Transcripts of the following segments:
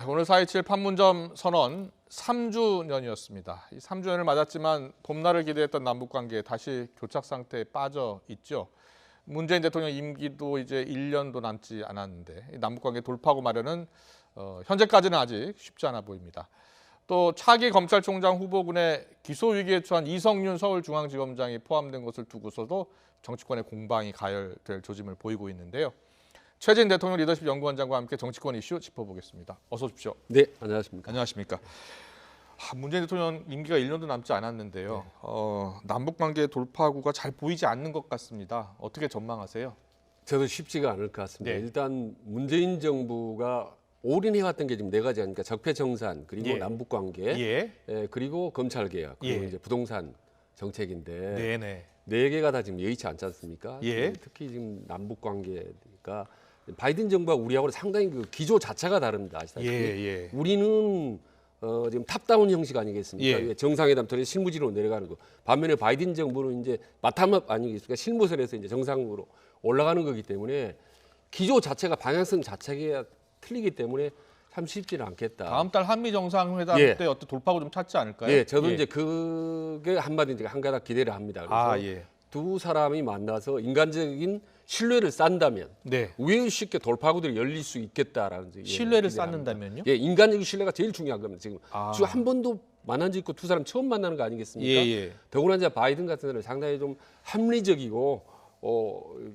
오늘 4.27 판문점 선언 3주년이었습니다. 이 3주년을 맞았지만 봄날을 기대했던 남북관계 다시 교착 상태에 빠져 있죠. 문재인 대통령 임기도 이제 1년도 남지 않았는데 남북관계 돌파구 마련은 현재까지는 아직 쉽지 않아 보입니다. 또 차기 검찰총장 후보군의 기소 위기에 처한 이성윤 서울중앙지검장이 포함된 것을 두고서도 정치권의 공방이 가열될 조짐을 보이고 있는데요. 최진 대통령 리더십 연구원장과 함께 정치권 이슈 짚어보겠습니다. 어서 오십시오. 네, 안녕하십니까. 안녕하십니까. 문재인 대통령 임기가 1년도 남지 않았는데요. 남북관계 돌파구가 잘 보이지 않는 것 같습니다. 어떻게 전망하세요? 저도 쉽지가 않을 것 같습니다. 네. 일단 문재인 정부가 올인해왔던 게 지금 네 가지 아닙니까? 적폐청산, 그리고 예. 남북관계, 그리고 검찰개혁, 그리고 예. 이제 부동산 정책인데 네네. 네 개가 다 지금 여의치 않지 않습니까? 예. 특히 지금 남북관계가 바이든 정부와 우리하고는 상당히 그 기조 자체가 다릅니다. 아시다시피 예. 우리는 지금 탑다운 형식 아니겠습니까? 예. 정상회담 통해 실무지로 내려가는 거. 반면에 바이든 정부는 이제 바텀업 아니겠습니까? 실무선에서 이제 정상으로 올라가는 거기 때문에 기조 자체가 방향성 자체가 틀리기 때문에 참 쉽지는 않겠다. 다음 달 한미 정상회담 예. 때 어떤 돌파구 좀 찾지 않을까요? 예, 저도 이제 그게 한마디 이제 한 가닥 기대를 합니다. 그래서 두 사람이 만나서 인간적인 신뢰를 쌓는다면 네. 왜 쉽게 돌파구들이 열릴 수 있겠다라는 신뢰를 기대를 합니다. 쌓는다면요? 예, 인간적인 신뢰가 제일 중요한 겁니다. 지금 한 번도 만난 적 있고 두 사람 처음 만나는 거 아니겠습니까? 예. 더구나 이제 바이든 같은 데는 상당히 좀 합리적이고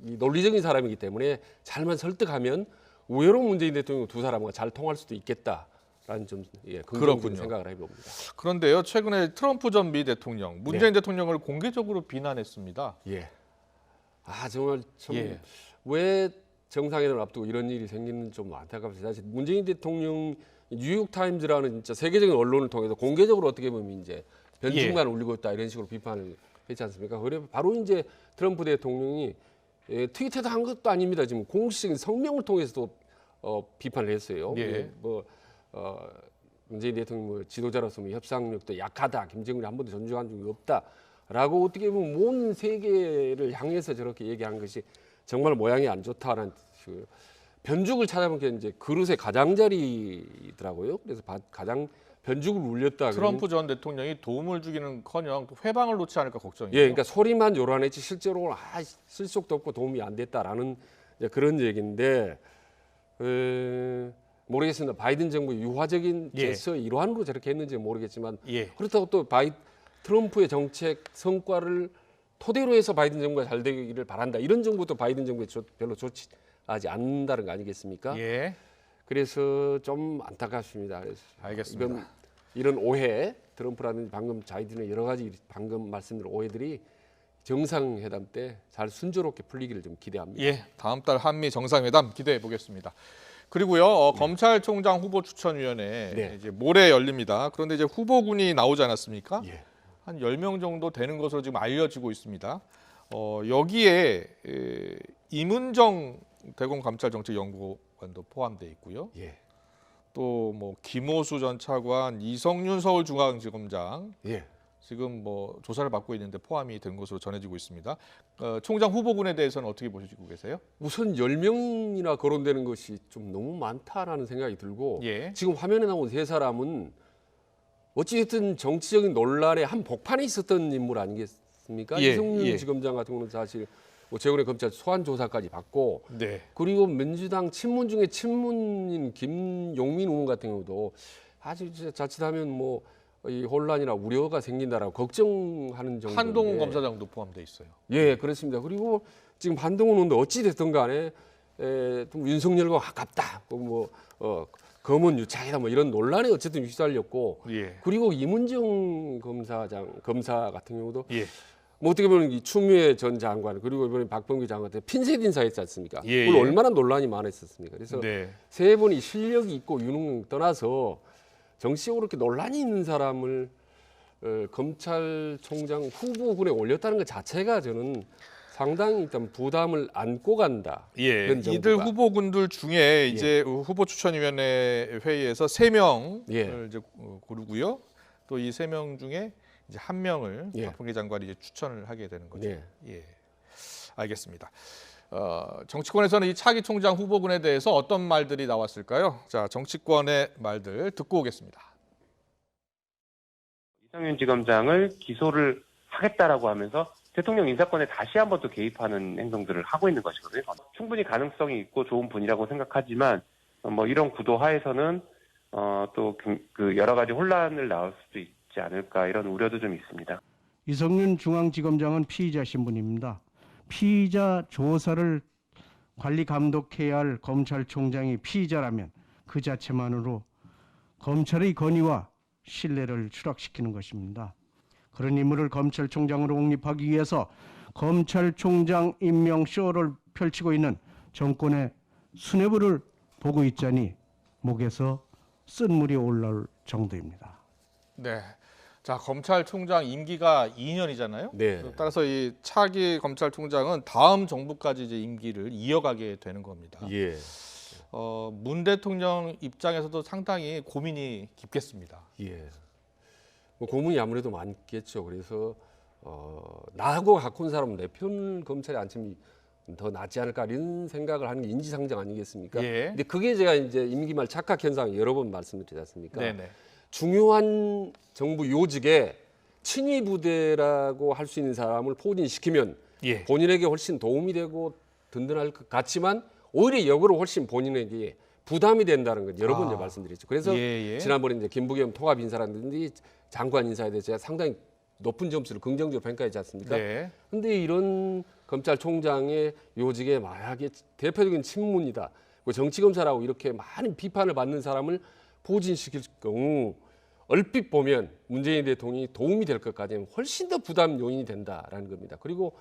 이 논리적인 사람이기 때문에 잘만 설득하면 의외로 문재인 대통령 두 사람과 잘 통할 수도 있겠다라는 좀 긍정적인 생각을 해봅니다. 그런데요, 최근에 트럼프 전 미 대통령, 문재인 대통령을 공개적으로 비난했습니다. 예. 정말 참 왜 정상회담을 앞두고 이런 일이 생기는 좀 안타깝습니다. 사실 문재인 대통령 뉴욕 타임즈라는 진짜 세계적인 언론을 통해서 공개적으로 어떻게 보면 이제 변증만 올리고 있다 이런 식으로 비판을 했지 않습니까? 그래 바로 이제 트럼프 대통령이 트위터도 한 것도 아닙니다. 지금 공식적인 성명을 통해서도 비판을 했어요. 문재인 대통령 지도자로서 협상력도 약하다, 김정은이 한 번도 존중한 적이 없다라고 어떻게 보면 온 세계를 향해서 저렇게 얘기한 것이 정말 모양이 안 좋다라는 그 변죽을 찾아본 게 이제 그릇의 가장자리더라고요. 그래서 가장 변죽을 울렸다. 트럼프 전 대통령이 도움을 주기는커녕 회방을 놓지 않을까 걱정이에요. 예, 그러니까 소리만 요란했지 실제로 쓸 속도 없고 도움이 안 됐다라는 그런 얘기인데 모르겠습니다. 바이든 정부 유화적인 제스처의 일환으로 저렇게 했는지 모르겠지만 그렇다고 또 트럼프의 정책 성과를 토대로 해서 바이든 정부가 잘 되기를 바란다. 이런 정부도 바이든 정부에 별로 좋지 않는다는 거 아니겠습니까? 그래서 좀 안타깝습니다. 그래서 알겠습니다. 이런 오해, 트럼프라는 방금 자이든의 여러 가지 방금 말씀드린 오해들이 정상회담 때 잘 순조롭게 풀리기를 좀 기대합니다. 다음 달 한미 정상회담 기대해 보겠습니다. 그리고요, 검찰총장 후보 추천위원회 이제 모레 열립니다. 그런데 이제 후보군이 나오지 않았습니까? 한 10명 정도 되는 것으로 지금 알려지고 있습니다. 여기에 임은정 대검감찰정책연구원도 포함되어 있고요. 또 뭐 김호수 전 차관, 이성윤 서울중앙지검장 지금 뭐 조사를 받고 있는데 포함이 된 것으로 전해지고 있습니다. 총장 후보군에 대해서는 어떻게 보시고 계세요? 우선 10명이나 거론되는 것이 좀 너무 많다라는 생각이 들고 지금 화면에 나온 세 사람은 어찌됐든 정치적인 논란의 한 복판에 있었던 인물 아니겠습니까? 이성윤 지검장 같은 경우는 사실 최근에 검찰 소환 조사까지 받고 그리고 민주당 친문 중에 친문인 김용민 의원 같은 경우도 아주 자칫하면 뭐 이 혼란이나 우려가 생긴다라고 걱정하는 정도. 한동훈 검사장도 포함돼 있어요. 예, 그렇습니다. 그리고 지금 한동훈 의원도 어찌 됐든 간에 좀 윤석열과 가깝다. 검은 유착이다 뭐 이런 논란에 어쨌든 휘말렸고 그리고 임은정 검사 같은 경우도 뭐 어떻게 보면 이 추미애 전 장관 그리고 이번에 박범계 장관한테 핀셋 인사했지 않습니까? 그걸 얼마나 논란이 많았었습니까? 그래서 세 분이 실력이 있고 유능 떠나서 정치적으로 이렇게 논란이 있는 사람을 검찰총장 후보군에 올렸다는 것 자체가 저는 상당히 일단 부담을 안고 간다. 이들 후보군들 중에 이제 후보 추천위원회 회의에서 3명을 이제 고르고요. 또 이 3명 중에 이제 1명을 박범계 장관이 이제 추천을 하게 되는 거죠. 알겠습니다. 정치권에서는 이 차기 총장 후보군에 대해서 어떤 말들이 나왔을까요? 자, 정치권의 말들 듣고 오겠습니다. 이성윤 지검장을 기소를 하겠다라고 하면서 대통령 인사권에 다시 한번 또 개입하는 행동들을 하고 있는 것이거든요. 충분히 가능성이 있고 좋은 분이라고 생각하지만 뭐 이런 구도 하에서는 또 그 여러 가지 혼란을 낳을 수도 있지 않을까 이런 우려도 좀 있습니다. 이성윤 중앙지검장은 피의자 신분입니다. 피의자 조사를 관리 감독해야 할 검찰총장이 피의자라면 그 자체만으로 검찰의 권위와 신뢰를 추락시키는 것입니다. 그런 인물을 검찰총장으로 옹립하기 위해서 검찰총장 임명 쇼를 펼치고 있는 정권의 수뇌부를 보고 있자니 목에서 쓴물이 올라올 정도입니다. 네. 자, 검찰총장 임기가 2년이잖아요. 네. 따라서 이 차기 검찰총장은 다음 정부까지 이제 임기를 이어가게 되는 겁니다. 예. 문 대통령 입장에서도 상당히 고민이 깊겠습니다. 예. 뭐 고민이 아무래도 많겠죠. 그래서 나하고 갖고 온 사람은 내 편 검찰에 앉히면 더 낫지 않을까 이런 생각을 하는 게 인지상정 아니겠습니까? 예. 근데 그게 제가 이제 임기 말 착각 현상 여러 번 말씀드리지 않습니까? 네네. 중요한 정부 요직에 친위 부대라고 할 수 있는 사람을 포진시키면 예. 본인에게 훨씬 도움이 되고 든든할 것 같지만 오히려 역으로 훨씬 본인에게 부담이 된다는 건 여러 번 이제 말씀드렸죠. 그래서 예. 지난번에 이제 김부겸 통합 인사라든지 장관 인사에 대해서 제가 상당히 높은 점수를 긍정적으로 평가했지 않습니까? 네. 근데 이런 검찰총장의 요직에 만약에 대표적인 친문이다. 정치검사라고 이렇게 많은 비판을 받는 사람을 포진시킬 경우 얼핏 보면 문재인 대통령이 도움이 될 것까지는 훨씬 더 부담 요인이 된다라는 겁니다. 그리고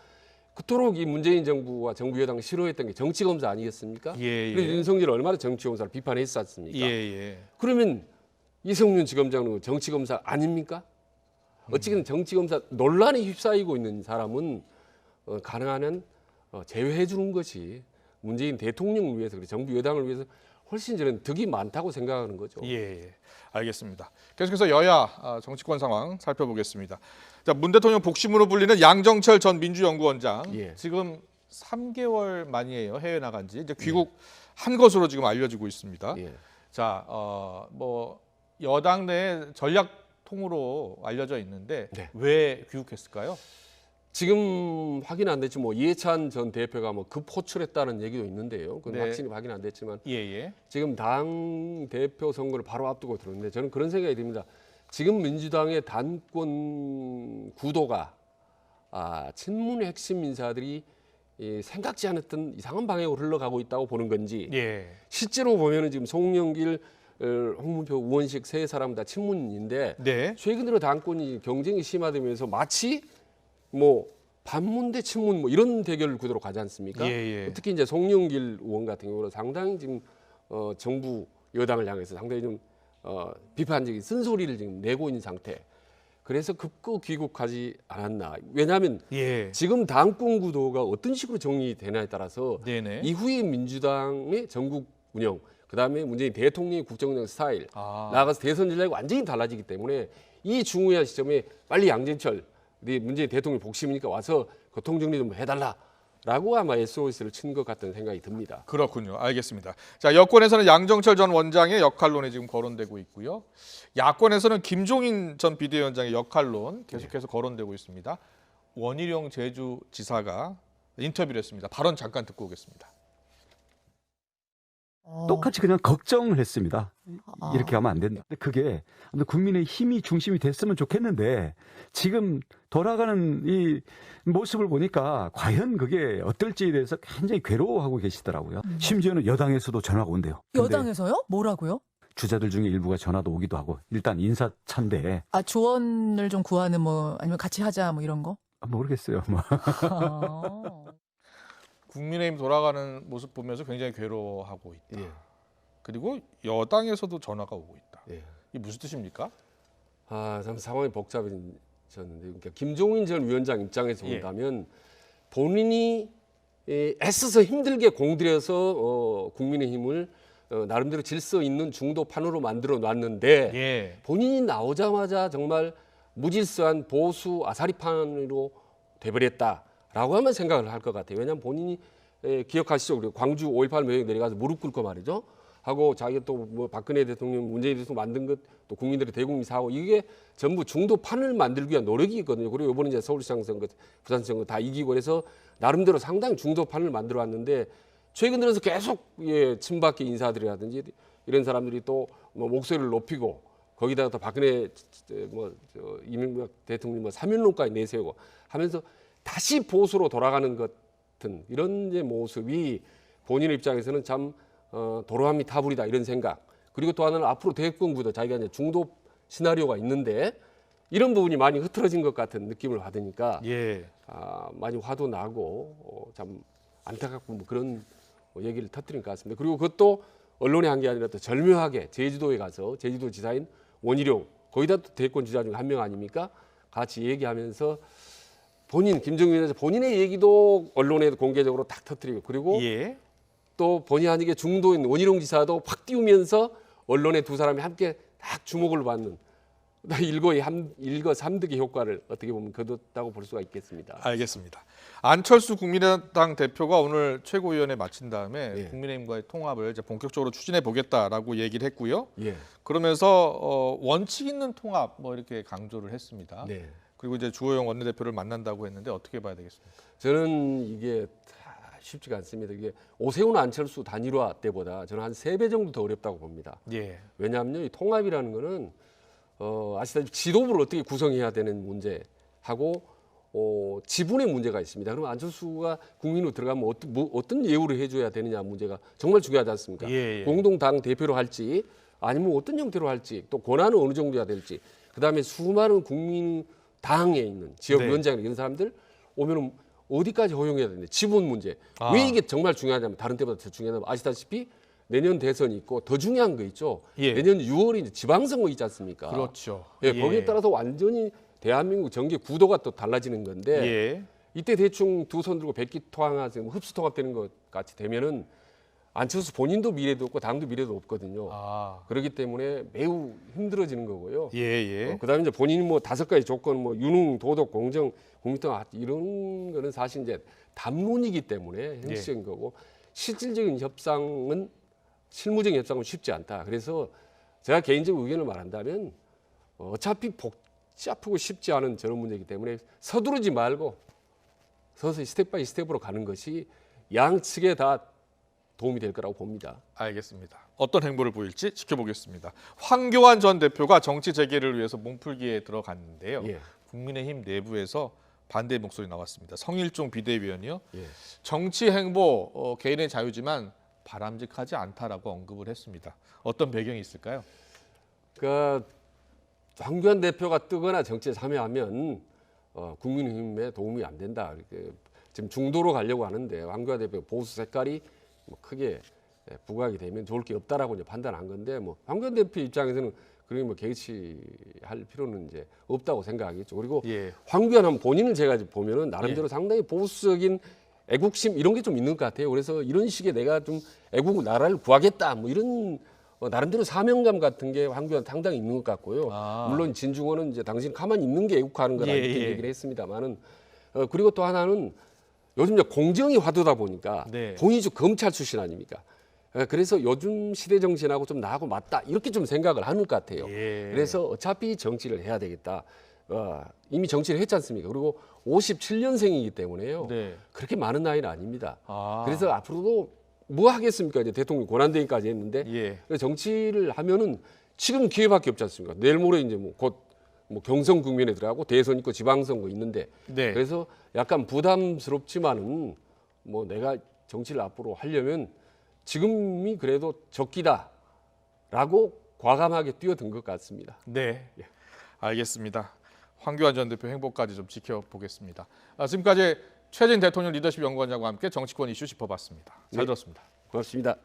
그토록 이 문재인 정부와 정부 여당이 싫어했던 게 정치검사 아니겠습니까? 예. 그래서 윤석열 얼마나 정치검사를 비판했지 않습니까? 예. 그러면 이성윤 지검장은 정치검사 아닙니까? 어쨌든 정치검사 논란에 휩싸이고 있는 사람은 가능한 한 제외해 주는 것이 문재인 대통령을 위해서 그리고 정부 여당을 위해서 훨씬 저는 득이 많다고 생각하는 거죠. 예. 알겠습니다. 계속해서 여야 정치권 상황 살펴보겠습니다. 자, 문 대통령 복심으로 불리는 양정철 전 민주연구원장 예. 지금 3개월 만이에요. 해외 나간 지 이제 귀국한 것으로 지금 알려지고 있습니다. 예. 자, 뭐 여당 내 전략통으로 알려져 있는데 네. 왜 귀국했을까요? 지금 확인 안 됐지 뭐 이해찬 전 대표가 뭐 급호출했다는 얘기도 있는데요. 그건 네. 확실히 확인 안 됐지만 예. 지금 당 대표 선거를 바로 앞두고 들었는데 저는 그런 생각이 듭니다. 지금 민주당의 단권 구도가 친문 핵심 인사들이 생각지 않았던 이상한 방향으로 흘러가고 있다고 보는 건지 예. 실제로 보면은 지금 송영길, 홍문표, 우원식 세 사람 다 친문인데 네. 최근 들어 당권이 경쟁이 심화되면서 마치 뭐 반문 대 친문 뭐 이런 대결 구도로 가지 않습니까? 예. 특히 이제 송영길 의원 같은 경우는 상당히 지금 정부 여당을 향해서 상당히 좀 비판적인 쓴소리를 지금 내고 있는 상태. 그래서 급거 귀국하지 않았나. 왜냐하면 예. 지금 당권 구도가 어떤 식으로 정리되냐에 따라서 네네. 이후에 민주당의 전국 운영, 그다음에 문재인 대통령의 국정운영 스타일, 나아가서 대선 전략이 완전히 달라지기 때문에 이 중요한 시점에 빨리 양정철 문재인 대통령 복심이니까 와서 교통정리 좀 해달라라고 아마 SOS를 친 것 같다는 생각이 듭니다. 그렇군요. 알겠습니다. 자, 여권에서는 양정철 전 원장의 역할론이 지금 거론되고 있고요. 야권에서는 김종인 전 비대위원장의 역할론 계속해서 거론되고 있습니다. 원희룡 제주지사가 인터뷰를 했습니다. 발언 잠깐 듣고 오겠습니다. 똑같이 그냥 걱정을 했습니다. 이렇게 하면 안 된다. 근데 그게 국민의 힘이 중심이 됐으면 좋겠는데 지금 돌아가는 이 모습을 보니까 과연 그게 어떨지에 대해서 굉장히 괴로워하고 계시더라고요. 심지어는 여당에서도 전화가 온대요. 여당에서요? 뭐라고요? 주자들 중에 일부가 전화도 오기도 하고 일단 인사차인데 조언을 좀 구하는 뭐 아니면 같이 하자 뭐 이런 거? 모르겠어요. 뭐. 국민의힘 돌아가는 모습 보면서 굉장히 괴로워하고 있다. 예. 그리고 여당에서도 전화가 오고 있다. 예. 이게 무슨 뜻입니까? 참 상황이 복잡해졌는데, 그러니까 김종인 전 위원장 입장에서 본다면 본인이 애써서 힘들게 공들여서 국민의힘을 나름대로 질서 있는 중도판으로 만들어 놨는데 본인이 나오자마자 정말 무질서한 보수 아사리판으로 돼버렸다라고 하면 생각을 할 것 같아요. 왜냐하면 본인이 기억하시죠? 그리고 광주 5.18 매역 내려가서 무릎 꿇고 말이죠. 하고 자기가 또 뭐 박근혜 대통령, 문재인 대통령 만든 것, 또 국민들의 대국민 사고, 이게 전부 중도판을 만들기 위한 노력이 있거든요. 그리고 이번에 이제 서울시장 선거, 부산시장 선거 다 이기고 그래서 나름대로 상당히 중도판을 만들어 왔는데 최근 들어서 계속 친박계 인사들이라든지 이런 사람들이 또 뭐 목소리를 높이고 거기다가 또 박근혜 이명박 대통령 3.16까지 내세우고 하면서 다시 보수로 돌아가는 것 같은 이런 이제 모습이 본인의 입장에서는 참 도로함이 타불이다 이런 생각. 그리고 또 하나는 앞으로 대권구도 자기가 이제 중도 시나리오가 있는데 이런 부분이 많이 흐트러진 것 같은 느낌을 받으니까 많이 화도 나고 참 안타깝고 뭐 그런 얘기를 터뜨린 것 같습니다. 그리고 그것도 언론에 한 게 아니라 또 절묘하게 제주도에 가서 제주도 지사인 원희룡, 거기다 또 대권 주자 중 한 명 아닙니까? 같이 얘기하면서 김정민에서 본인의 얘기도 언론에 공개적으로 딱 터뜨리고 그리고 또 본의 아니게 중도인 원희룡 지사도 확 띄우면서 언론에 두 사람이 함께 딱 주목을 받는 일거삼득의 효과를 어떻게 보면 거뒀다고 볼 수가 있겠습니다. 알겠습니다. 안철수 국민의당 대표가 오늘 최고위원회 마친 다음에 국민의힘과의 통합을 이제 본격적으로 추진해 보겠다라고 얘기를 했고요. 그러면서 원칙 있는 통합 뭐 이렇게 강조를 했습니다. 그리고 이제 주호영 원내대표를 만난다고 했는데 어떻게 봐야 되겠습니까? 저는 이게 쉽지가 않습니다. 이게 오세훈 안철수 단일화 때보다 저는 한 3배 정도 더 어렵다고 봅니다. 왜냐하면 이 통합이라는 거는 아시다시피 지도부를 어떻게 구성해야 되는 문제하고 지분의 문제가 있습니다. 그러면 안철수가 국민으로 들어가면 어떤 예우를 해줘야 되느냐 문제가 정말 중요하지 않습니까? 공동당 대표로 할지 아니면 어떤 형태로 할지 또 권한은 어느 정도야 될지 그다음에 수많은 국민당에 있는 지역위원장 이런 사람들 오면은 어디까지 허용해야 되는데 지분 문제. 왜 이게 정말 중요하냐면 다른 때보다 더 중요하냐면 아시다시피 내년 대선이 있고 더 중요한 거 있죠. 내년 6월에 이제 지방선거 있지 않습니까? 그렇죠. 거기에 따라서 완전히 대한민국 정계 구도가 또 달라지는 건데 이때 대충 두 손 들고 백기 통합해서 흡수 통합되는 것 같이 되면은 안철수 본인도 미래도 없고 당도 미래도 없거든요. 그렇기 때문에 매우 힘들어지는 거고요. 그다음에 이제 본인이 뭐 5가지 조건 뭐 유능, 도덕, 공정, 국민통합 이런 거는 사실 이제 담론이기 때문에 형식적인 거고 실질적인 협상은 실무적인 협상은 쉽지 않다. 그래서 제가 개인적 의견을 말한다면 어차피 복잡하고 쉽지 않은 저런 문제이기 때문에 서두르지 말고 서서히 스텝 바이 스텝으로 가는 것이 양측에 다 도움이 될 거라고 봅니다. 알겠습니다. 어떤 행보를 보일지 지켜보겠습니다. 황교안 전 대표가 정치 재개를 위해서 몸풀기에 들어갔는데요. 국민의힘 내부에서 반대 목소리 나왔습니다. 성일종 비대위원이요. 정치 행보 개인의 자유지만 바람직하지 않다라고 언급을 했습니다. 어떤 배경이 있을까요? 그러니까 황교안 대표가 뜨거나 정치에 참여하면 국민의힘에 도움이 안 된다. 이렇게 지금 중도로 가려고 하는데 황교안 대표 보수 색깔이 뭐 크게 부각이 되면 좋을 게 없다라고 이제 판단한 건데 뭐 황교안 대표 입장에서는 그런 뭐 개의치할 필요는 이제 없다고 생각하겠죠. 그리고 황교안 하면 본인을 제가 보면은 나름대로 상당히 보수적인 애국심 이런 게 좀 있는 것 같아요. 그래서 이런 식의 내가 좀 애국 나라를 구하겠다 뭐 이런 나름대로 사명감 같은 게 황교안 상당히 있는 것 같고요. 물론 진중권은 이제 당신 가만히 있는 게 애국하는 거다 이렇게 얘기를 했습니다만은 그리고 또 하나는 요즘 이제 공정이 화두다 보니까 본인이 좀 검찰 출신 아닙니까? 그래서 요즘 시대 정신하고 좀 나하고 맞다 이렇게 좀 생각을 하는 것 같아요. 그래서 어차피 정치를 해야 되겠다. 이미 정치를 했지 않습니까? 그리고 57년생이기 때문에요. 그렇게 많은 나이는 아닙니다. 그래서 앞으로도 뭐 하겠습니까? 이제 대통령 권한대행까지 했는데 정치를 하면은 지금 기회밖에 없지 않습니까? 내일 모레 이제 곧 경선 국면에 들어가고 대선 있고 지방선거 있는데 그래서 약간 부담스럽지만은 뭐 내가 정치를 앞으로 하려면 지금이 그래도 적기다라고 과감하게 뛰어든 것 같습니다. 알겠습니다. 황교안 전 대표 행보까지 좀 지켜보겠습니다. 지금까지 최진 대통령 리더십 연구원장과 함께 정치권 이슈 짚어봤습니다. 잘 들었습니다. 고맙습니다.